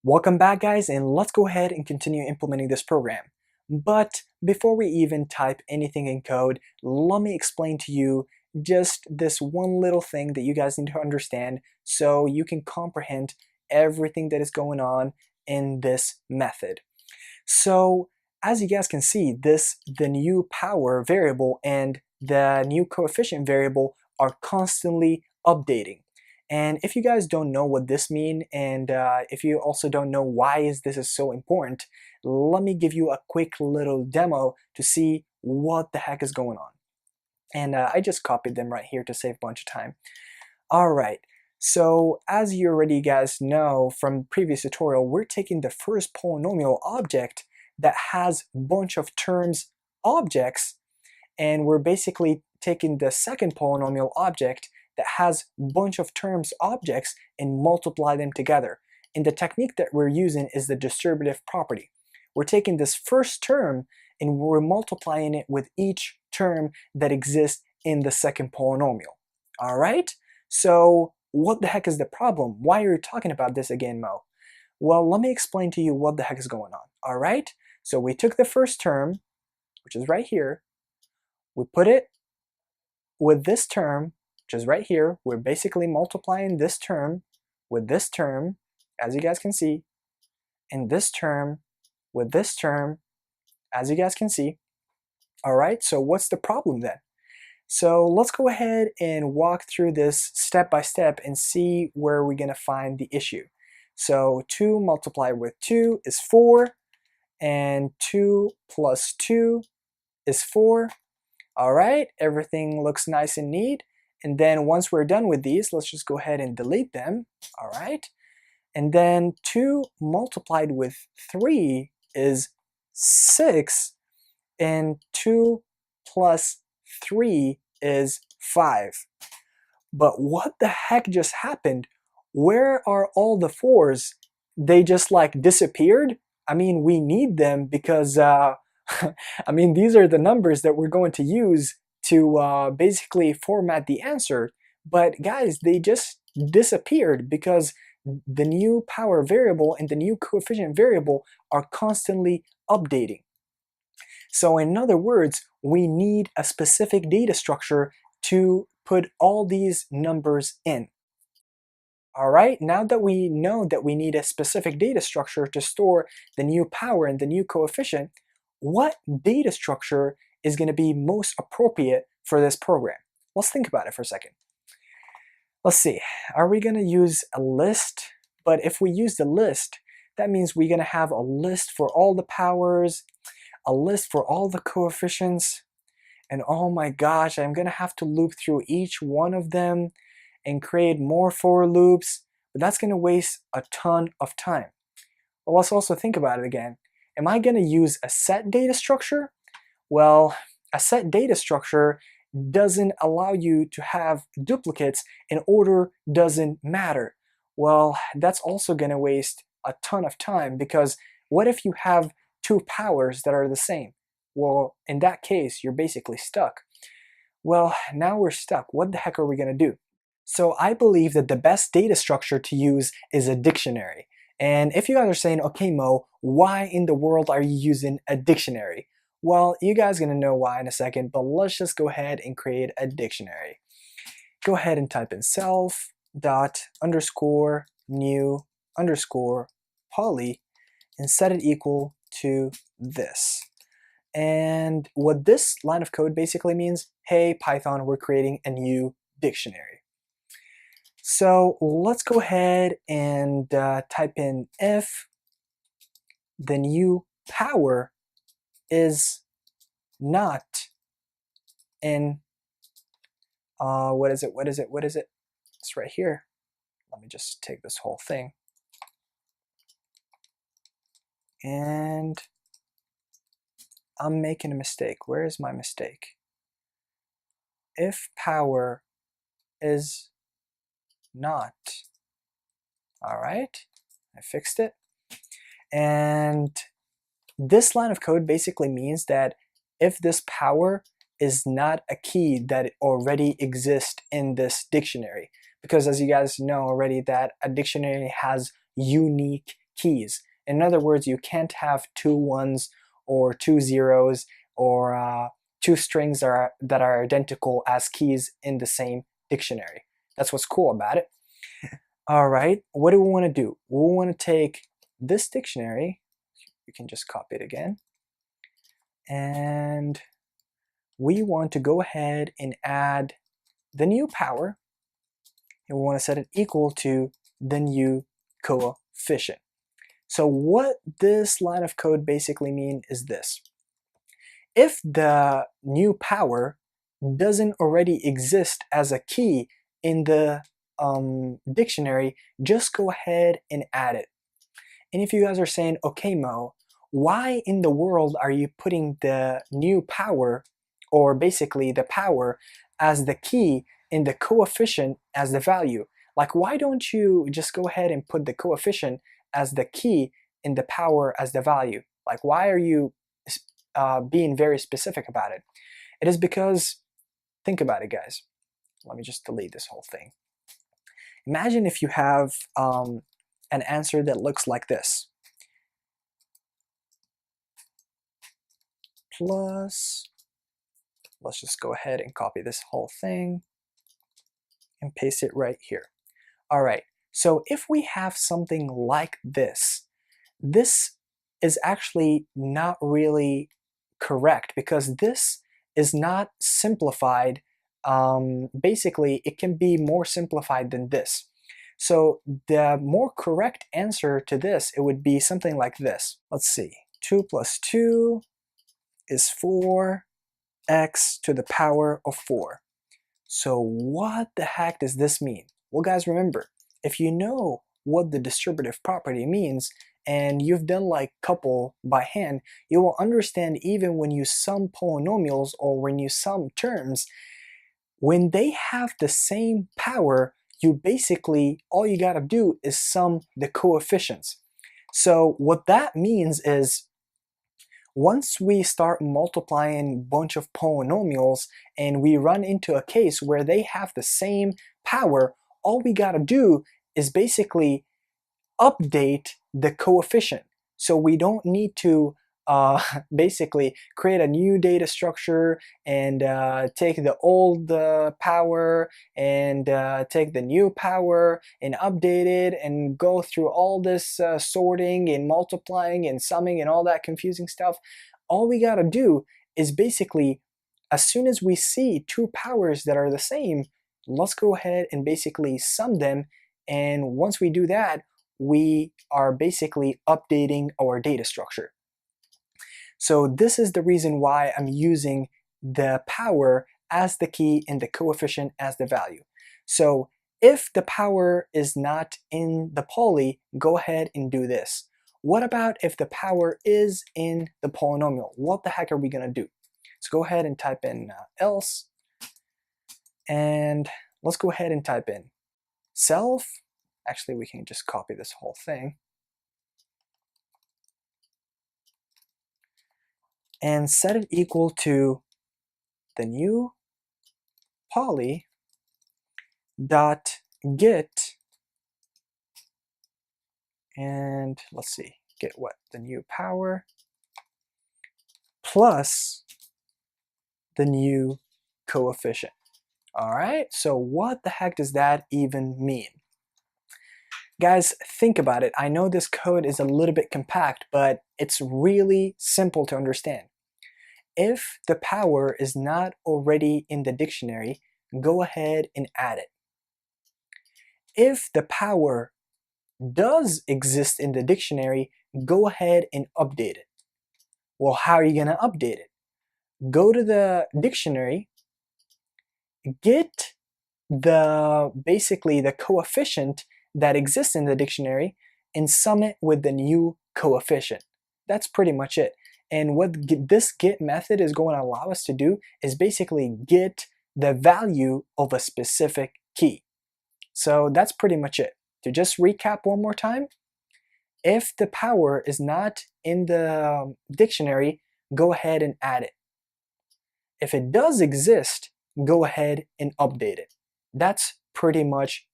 Welcome back, guys, and let's go ahead and continue implementing this program. But before we even type anything in code, let me explain to you just this one little thing that you guys need to understand so you can comprehend everything that is going on in this method. So as you guys can see, the new power variable and the new coefficient variable are constantly updating. And if you guys don't know what this means, and if you also don't know why this is so important, let me give you a quick little demo to see what the heck is going on. And I just copied them right here to save a bunch of time. All right, so as you already guys know from previous tutorial, we're taking the first polynomial object that has a bunch of terms objects, and we're basically taking the second polynomial object that has a bunch of terms objects and multiply them together. And the technique that we're using is the distributive property. We're taking this first term and we're multiplying it with each term that exists in the second polynomial. All right? So what the heck is the problem? Why are you talking about this again, Mo? Well, let me explain to you what the heck is going on. All right? So we took the first term, which is right here. We put it with this term, which is right here. We're basically multiplying this term with this term, as you guys can see, and this term with this term, as you guys can see. All right, so what's the problem then? So let's go ahead and walk through this step by step and see where we're gonna find the issue. So 2 multiplied with 2 is 4, and 2 plus 2 is 4. All right, everything looks nice and neat. And then once we're done with these, let's just go ahead and delete them. All right, and then 2 multiplied with 3 is 6, and 2 plus 3 is 5. But what the heck just happened? Where are all the 4s? They just like disappeared? I mean, we need them because I mean, these are the numbers that we're going to use to basically format the answer. But guys, they just disappeared because the new power variable and the new coefficient variable are constantly updating. So in other words, we need a specific data structure to put all these numbers in. Alright, now that we know that we need a specific data structure to store the new power and the new coefficient, what data structure is going to be most appropriate for this program? Let's think about it for a second. Let's see, are we going to use a list? But if we use the list, that means we're going to have a list for all the powers, a list for all the coefficients, and oh my gosh, I'm going to have to loop through each one of them and create more for loops, but that's going to waste a ton of time. But let's also think about it again. Am I going to use a set data structure? Well, a set data structure doesn't allow you to have duplicates and order doesn't matter. Well, that's also going to waste a ton of time because what if you have 2 powers that are the same? Well, in that case, you're basically stuck. Well, now we're stuck. What the heck are we going to do? So I believe that the best data structure to use is a dictionary. And if you guys are saying, okay Mo, why in the world are you using a dictionary? Well, you guys are going to know why in a second, but let's just go ahead and create a dictionary. Go ahead and type in self dot underscore new underscore poly and set it equal to this. And what this line of code basically means, hey Python, we're creating a new dictionary. So let's go ahead and type in if the new power is not in, what is it? It's right here. Let me just take this whole thing. And I'm making a mistake. Where is my mistake? If power is not. All right, I fixed it. And this line of code basically means that if this power is not a key that already exists in this dictionary, because as you guys know already that a dictionary has unique keys. In other words, you can't have two ones or two zeros or two strings that are identical as keys in the same dictionary. That's what's cool about it. All right, what do we want to do? We want to take this dictionary, we can just copy it again, and we want to go ahead and add the new power, and we want to set it equal to the new coefficient. So what this line of code basically means is this. If the new power doesn't already exist as a key in the dictionary, just go ahead and add it. And if you guys are saying, okay Mo, why in the world are you putting the new power, or basically the power, as the key in the coefficient as the value? Like, why don't you just go ahead and put the coefficient as the key in the power as the value? Like, why are you being very specific about it? It is because, think about it guys, let me just delete this whole thing. Imagine if you have an answer that looks like this. Plus, let's just go ahead and copy this whole thing and paste it right here. All right, so if we have something like this, this is actually not really correct because this is not simplified. Basically, it can be more simplified than this. So the more correct answer to this, it would be something like this. Let's see, 2 plus 2 is 4, x to the power of 4. So what the heck does this mean? Well guys, remember, if you know what the distributive property means and you've done like couple by hand, you will understand even when you sum polynomials or when you sum terms, when they have the same power, you basically, all you gotta do is sum the coefficients. So what that means is, once we start multiplying a bunch of polynomials and we run into a case where they have the same power, all we gotta do is basically update the coefficient. So we don't need to basically create a new data structure and take the old power and take the new power and update it and go through all this sorting and multiplying and summing and all that confusing stuff. All we gotta do is basically, as soon as we see two powers that are the same, let's go ahead and basically sum them, and once we do that, we are basically updating our data structure. So this is the reason why I'm using the power as the key and the coefficient as the value. So if the power is not in the poly, go ahead and do this. What about if the power is in the polynomial? What the heck are we gonna do? So go ahead and type in else, and let's go ahead and type in self. Actually, we can just copy this whole thing and set it equal to the new poly dot get, and let's see, get what? The new power plus the new coefficient. All right, so what the heck does that even mean? Guys, think about it. I know this code is a little bit compact, but it's really simple to understand. If the power is not already in the dictionary, go ahead and add it. If the power does exist in the dictionary, go ahead and update it. Well, how are you going to update it? Go to the dictionary, get basically the coefficient that exists in the dictionary, and sum it with the new coefficient. That's pretty much it. And what this get method is going to allow us to do is basically get the value of a specific key. So that's pretty much it. To just recap one more time, if the power is not in the dictionary, go ahead and add it. If it does exist, go ahead and update it. That's pretty much